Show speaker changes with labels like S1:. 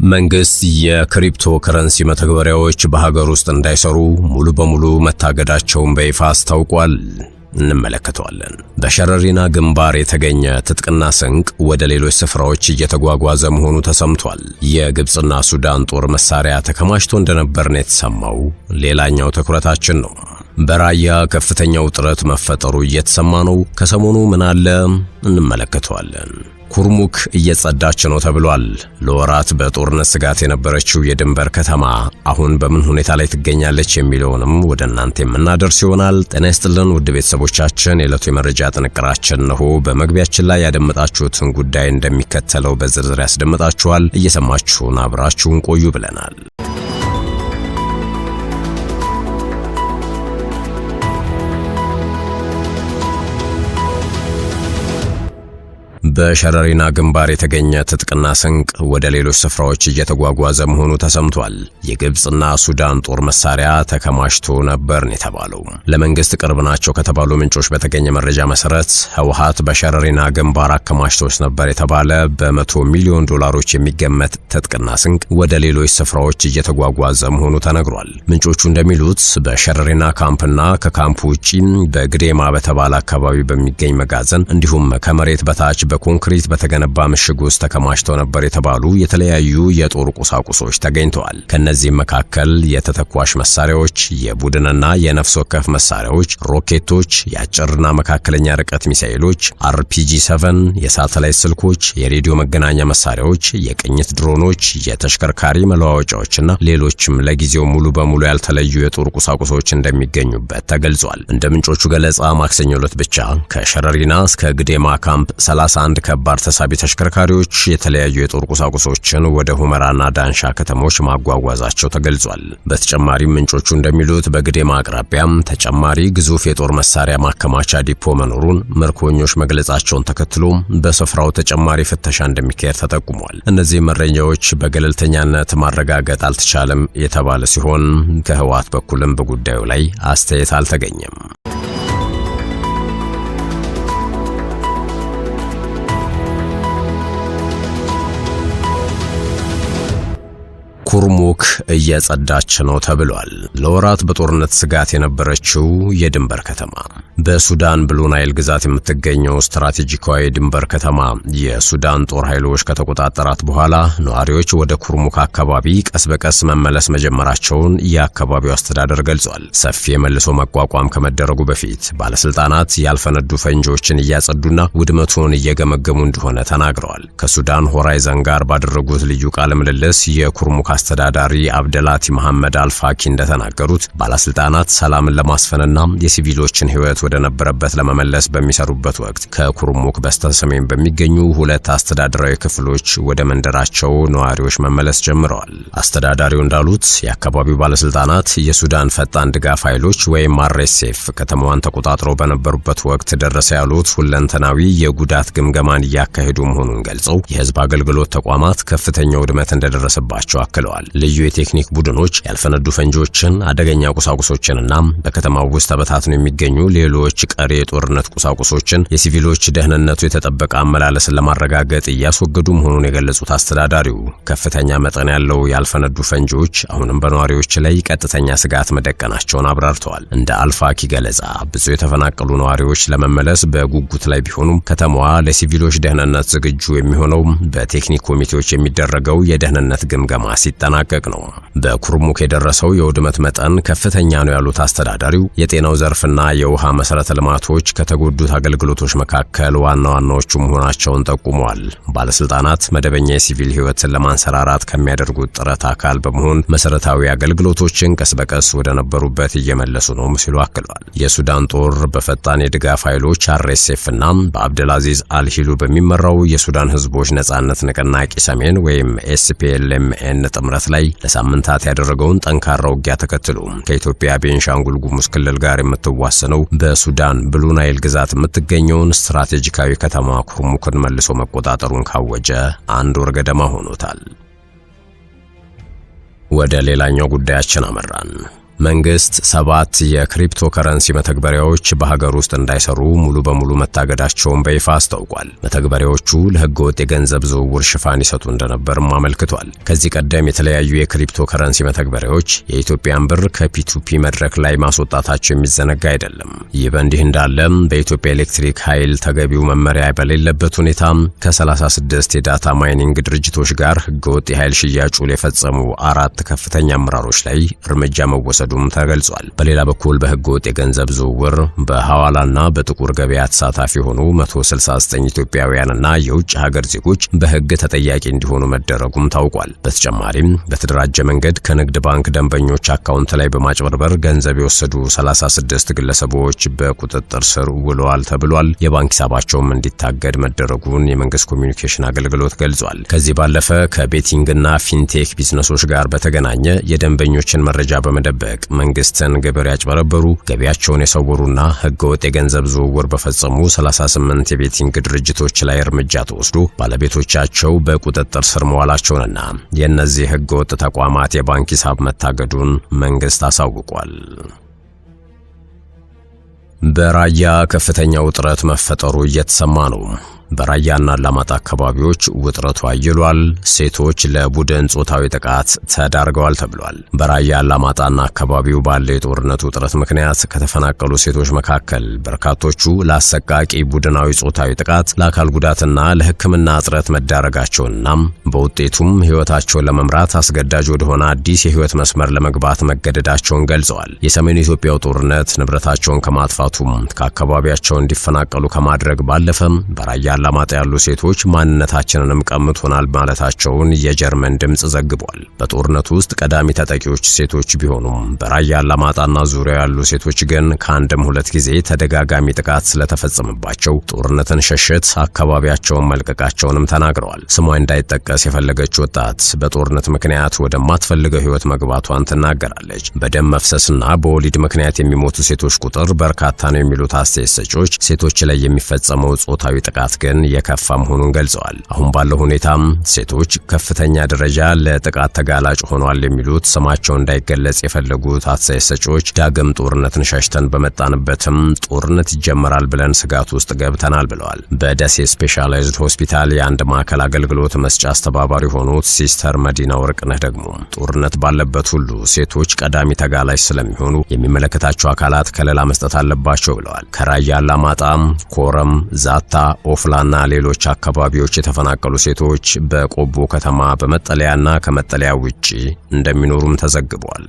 S1: መንግስት የክሪፕቶ ከረንሲ መተግበሪያዎች በሀገር ውስጥ እንዳይሰሩ ሙሉ በሙሉ መታገዳቸውን በይፋ አስታውቋል። እንመለከተዋለን። በሸረሪና ግንባር የተገኘ ትጥቅና ስንቅ ወደ ሌሎች ስፍራዎች እየተጓጓዘ መሆኑ ተሰምቷል። የግብጽና ሱዳን ጦር መሳሪያ ተከማችቶ እንደነበር ነው የተሰማው። ሌላኛው ትኩረታችን ነው። በራያ ከፍተኛ ውጥረት መፈጠሩ እየተሰማ ነው። ከሰሞኑ ምን አለ እንመለከተዋለን። ኩርሙክ እየጸዳች ነው ተብሏል። ለወራት በጦርነት ስጋት የነበረችው የድንበር ከተማ አሁን በምን ሁኔታ ላይ ትገኛለች የሚለውንም ወደ እናንተ የምናደርስ ይሆናል። ጤና ይስጥልን ውድ ቤተሰቦቻችን፣ የዕለቱ የመረጃ ጥንቅራችን ነው። በመግቢያችን ላይ ያደመጣችሁትን ጉዳይ እንደሚከተለው በዝርዝር ያስደምጣችኋል። እየሰማችሁን አብራችሁን ቆዩ ብለናል። በሸረሪና ግንባር የተገኘ ትጥቅና ስንቅ ወደ ሌሎች ስፍራዎች እየተጓጓዘ መሆኑ ተሰምቷል። የግብጽና ሱዳን ጦር መሳሪያ ተከማችቶ ነበር የተባለው። ለመንግስት ቅርብ ናቸው ከተባሉ ምንጮች በተገኘ መረጃ መሰረት ህወሓት በሸረሪና ግንባር አከማችቶት ነበር የተባለ በ100 ሚሊዮን ዶላሮች የሚገመት ትጥቅና ስንቅ ወደ ሌሎች ስፍራዎች እየተጓጓዘ መሆኑ ተነግሯል። ምንጮቹ እንደሚሉት በሸረሪና ካምፕና ከካምፑ ውጪ በግዴማ በተባለ አካባቢ በሚገኝ መጋዘን እንዲሁም ከመሬት በታች በኮንክሪት በተገነባ ምሽግ ውስጥ ተከማችተው ነበር የተባሉ የተለያዩ የጦር ቁሳቁሶች ተገኝተዋል። ከነዚህም መካከል የተተኳሽ መሳሪያዎች፣ የቡድንና የነፍስ ወከፍ መሳሪያዎች፣ ሮኬቶች፣ የአጭርና መካከለኛ ርቀት ሚሳኤሎች፣ RPG-7፣ የሳተላይት ስልኮች፣ የሬዲዮ መገናኛ መሳሪያዎች፣ የቅኝት ድሮኖች፣ የተሽከርካሪ መለዋወጫዎችና ሌሎችም ለጊዜው ሙሉ በሙሉ ያልተለዩ የጦር ቁሳቁሶች እንደሚገኙበት ተገልጿል። እንደ ምንጮቹ ገለጻ ማክሰኞ ዕለት ብቻ ከሸረሪና እስከ ግዴማ ካምፕ 31 ከባድ ተሳቢ ተሽከርካሪዎች የተለያዩ የጦር ቁሳቁሶችን ወደ ሁመራና ዳንሻ ከተሞች ማጓጓዛቸው ተገልጿል። በተጨማሪም ምንጮቹ እንደሚሉት በግዴማ አቅራቢያም ተጨማሪ ግዙፍ የጦር መሳሪያ ማከማቻ ዲፖ መኖሩን ምርኮኞች መግለጻቸውን ተከትሎ በስፍራው ተጨማሪ ፍተሻ እንደሚካሄድ ተጠቁሟል። እነዚህ መረጃዎች በገለልተኛነት ማረጋገጥ አልተቻለም የተባለ ሲሆን ከህወሓት በኩልም በጉዳዩ ላይ አስተያየት አልተገኘም። ኩርሙክ እየጸዳች ነው ተብሏል። ለወራት በጦርነት ስጋት የነበረችው የድንበር ከተማ በሱዳን ብሉ ናይል ግዛት የምትገኘው ስትራቴጂካዊ ድንበር ከተማ የሱዳን ጦር ኃይሎች ከተቆጣጠራት በኋላ ነዋሪዎች ወደ ኩርሙክ አካባቢ ቀስ በቀስ መመለስ መጀመራቸውን የአካባቢው አስተዳደር ገልጿል። ሰፊ የመልሶ መቋቋም ከመደረጉ በፊት ባለስልጣናት ያልፈነዱ ፈንጂዎችን እያጸዱና ውድመቱን እየገመገሙ እንደሆነ ተናግረዋል። ከሱዳን ሆራይዘን ጋር ባደረጉት ልዩ ቃለ ምልልስ የኩርሙክ አስተዳዳሪ አብደላቲ መሐመድ አልፋኪ እንደተናገሩት ባለስልጣናት ሰላምን ለማስፈንና የሲቪሎችን ህይወት ወደ ነበረበት ለመመለስ በሚሰሩበት ወቅት ከኩርሙክ በስተሰሜን በሚገኙ 2 አስተዳደራዊ ክፍሎች ወደ መንደራቸው ነዋሪዎች መመለስ ጀምረዋል። አስተዳዳሪው እንዳሉት የአካባቢው ባለስልጣናት የሱዳን ፈጣን ድጋፍ ኃይሎች ወይም RSF ከተማዋን ተቆጣጥረው በነበሩበት ወቅት ደረሰ ያሉት ሁለንተናዊ የጉዳት ግምገማን እያካሄዱ መሆኑን ገልጸው የህዝብ አገልግሎት ተቋማት ከፍተኛ ውድመት እንደደረሰባቸው አክለዋል። ልዩ የቴክኒክ ቡድኖች ያልፈነዱ ፈንጂዎችን፣ አደገኛ ቁሳቁሶችንና በከተማው ውስጥ ተበታትነው የሚገኙ ሌሎች ቀሪ የጦርነት ቁሳቁሶችን የሲቪሎች ደህንነቱ የተጠበቀ አመላለስን ለማረጋገጥ እያስወገዱ መሆኑን የገለጹት አስተዳዳሪው ከፍተኛ መጠን ያለው ያልፈነዱ ፈንጂዎች አሁንም በነዋሪዎች ላይ ቀጥተኛ ስጋት መደቀናቸውን አብራርተዋል። እንደ አልፋኪ ገለጻ ብዙ የተፈናቀሉ ነዋሪዎች ለመመለስ በጉጉት ላይ ቢሆኑም ከተማዋ ለሲቪሎች ደህንነት ዝግጁ የሚሆነው በቴክኒክ ኮሚቴዎች የሚደረገው የደህንነት ግምገማ ሲጠናቀቅ ነው። በኩርሙክ የደረሰው የውድመት መጠን ከፍተኛ ነው ያሉት አስተዳዳሪው የጤናው ዘርፍና የውሃ መሰረተ ልማቶች ከተጎዱት አገልግሎቶች መካከል ዋና ዋናዎቹ መሆናቸውን ጠቁመዋል። ባለስልጣናት መደበኛ የሲቪል ህይወትን ለማንሰራራት ከሚያደርጉት ጥረት አካል በመሆን መሰረታዊ አገልግሎቶችን ቀስ በቀስ ወደ ነበሩበት እየመለሱ ነው ሲሉ አክለዋል። የሱዳን ጦር በፈጣን የድጋፍ ኃይሎች RSF እና በአብደልአዚዝ አልሂሉ በሚመራው የሱዳን ህዝቦች ነጻነት ንቅናቄ ሰሜን ወይም SPLMN ጥምረት ላይ ለሳምንታት ያደረገውን ጠንካራ ውጊያ ተከትሎ ከኢትዮጵያ ቤንሻንጉል ጉሙዝ ክልል ጋር የምትዋሰነው በሱዳን ብሉ ናይል ግዛት የምትገኘውን ስትራቴጂካዊ ከተማ ኩርሙክን መልሶ መቆጣጠሩን ካወጀ 1 ወር ገደማ ሆኖታል። ወደ ሌላኛው ጉዳያችን አመራን። መንግስት 7 የክሪፕቶ ከረንሲ መተግበሪያዎች በሀገር ውስጥ እንዳይሰሩ ሙሉ በሙሉ መታገዳቸውን በይፋ አስታውቋል። መተግበሪያዎቹ ለህገወጥ የገንዘብ ዝውውር ሽፋን ይሰጡ እንደነበርም አመልክቷል። ከዚህ ቀደም የተለያዩ የክሪፕቶ ከረንሲ መተግበሪያዎች የኢትዮጵያን ብር ከፒቱፒ መድረክ ላይ ማስወጣታቸው የሚዘነጋ አይደለም። ይህ በእንዲህ እንዳለ በኢትዮጵያ ኤሌክትሪክ ኃይል ተገቢው መመሪያ በሌለበት ሁኔታ ከ36 የዳታ ማይኒንግ ድርጅቶች ጋር ህገወጥ የኃይል ሽያጭ ውል የፈጸሙ 4 ከፍተኛ አመራሮች ላይ እርምጃ መወሰዱም ተገልጿል። በሌላ በኩል በህገወጥ የገንዘብ ዝውውር በሐዋላና በጥቁር ገበያ ተሳታፊ የሆኑ 169 ኢትዮጵያውያንና የውጭ ሀገር ዜጎች በህግ ተጠያቂ እንዲሆኑ መደረጉም ታውቋል። በተጨማሪም በተደራጀ መንገድ ከንግድ ባንክ ደንበኞች አካውንት ላይ በማጭበርበር ገንዘብ የወሰዱ 36 ግለሰቦች በቁጥጥር ስር ውለዋል ተብሏል። የባንክ ሂሳባቸውም እንዲታገድ መደረጉን የመንግስት ኮሚኒኬሽን አገልግሎት ገልጿል። ከዚህ ባለፈ ከቤቲንግና ፊንቴክ ቢዝነሶች ጋር በተገናኘ የደንበኞችን መረጃ በመደበቅ መንግስትን ግብር ያጭበረበሩ፣ ገቢያቸውን የሰወሩና ህገወጥ የገንዘብ ዝውውር በፈጸሙ 38 የቤቲንግ ድርጅቶች ላይ እርምጃ ተወስዶ ባለቤቶቻቸው በቁጥጥር ስር መዋላቸውንና የእነዚህ ህገወጥ ተቋማት የባንክ ሂሳብ መታገዱን መንግስት አሳውቋል። በራያ ከፍተኛ ውጥረት መፈጠሩ እየተሰማ ነው። በራያና አላማጣ አካባቢዎች ውጥረቱ አይሏል። ሴቶች ለቡድን ጾታዊ ጥቃት ተዳርገዋል ተብሏል። በራያ አላማጣና አካባቢው ባለው የጦርነት ውጥረት ምክንያት ከተፈናቀሉ ሴቶች መካከል በርካቶቹ ለአሰቃቂ ቡድናዊ ጾታዊ ጥቃት፣ ለአካል ጉዳትና ለሕክምና እጥረት መዳረጋቸውንና በውጤቱም ህይወታቸውን ለመምራት አስገዳጅ ወደሆነ አዲስ የህይወት መስመር ለመግባት መገደዳቸውን ገልጸዋል። የሰሜን ኢትዮጵያው ጦርነት ንብረታቸውን ከማጥፋቱም ከአካባቢያቸው እንዲፈናቀሉ ከማድረግ ባለፈም በራያ አላማጣ ያሉ ሴቶች ማንነታችንንም ቀምቶናል ማለታቸውን የጀርመን ድምጽ ዘግቧል። በጦርነቱ ውስጥ ቀዳሚ ተጠቂዎች ሴቶች ቢሆኑም በራያ አላማጣና ዙሪያው ያሉ ሴቶች ግን ከአንድም 2 ጊዜ ተደጋጋሚ ጥቃት ስለተፈጸመባቸው ጦርነትን ሸሽት አካባቢያቸውን መልቀቃቸውንም ተናግረዋል። ስሟ እንዳይጠቀስ የፈለገች ወጣት በጦርነት ምክንያት ወደማትፈልገው ህይወት መግባቷን ትናገራለች። በደም መፍሰስና በወሊድ ምክንያት የሚሞቱ ሴቶች ቁጥር በርካታ ነው የሚሉት አስተያየት ሰጪዎች ሴቶች ላይ የሚፈጸመው ጾታዊ ጥቃት ግን የከፋ መሆኑን ገልጸዋል። አሁን ባለው ሁኔታም ሴቶች ከፍተኛ ደረጃ ለጥቃት ተጋላጭ ሆነዋል የሚሉት ስማቸው እንዳይገለጽ የፈለጉት አስተያየት ሰጪዎች ዳግም ጦርነትን ሸሽተን በመጣንበትም ጦርነት ይጀመራል ብለን ስጋት ውስጥ ገብተናል ብለዋል። በደሴ ስፔሻላይዝድ ሆስፒታል የአንድ ማዕከል አገልግሎት መስጫ አስተባባሪ ሆኑት ሲስተር መዲና ወርቅነህ ደግሞ ጦርነት ባለበት ሁሉ ሴቶች ቀዳሚ ተጋላጭ ስለሚሆኑ የሚመለከታቸው አካላት ከለላ መስጠት አለባቸው ብለዋል። ከራያ አላማጣ፣ ኮረም፣ ዛታ፣ ኦፍላና ሌሎች አካባቢዎች የተፈናቀሉ ሴቶች በቆቦ ከተማ በመጠለያና ከመጠለያ ውጪ እንደሚኖሩም ተዘግቧል።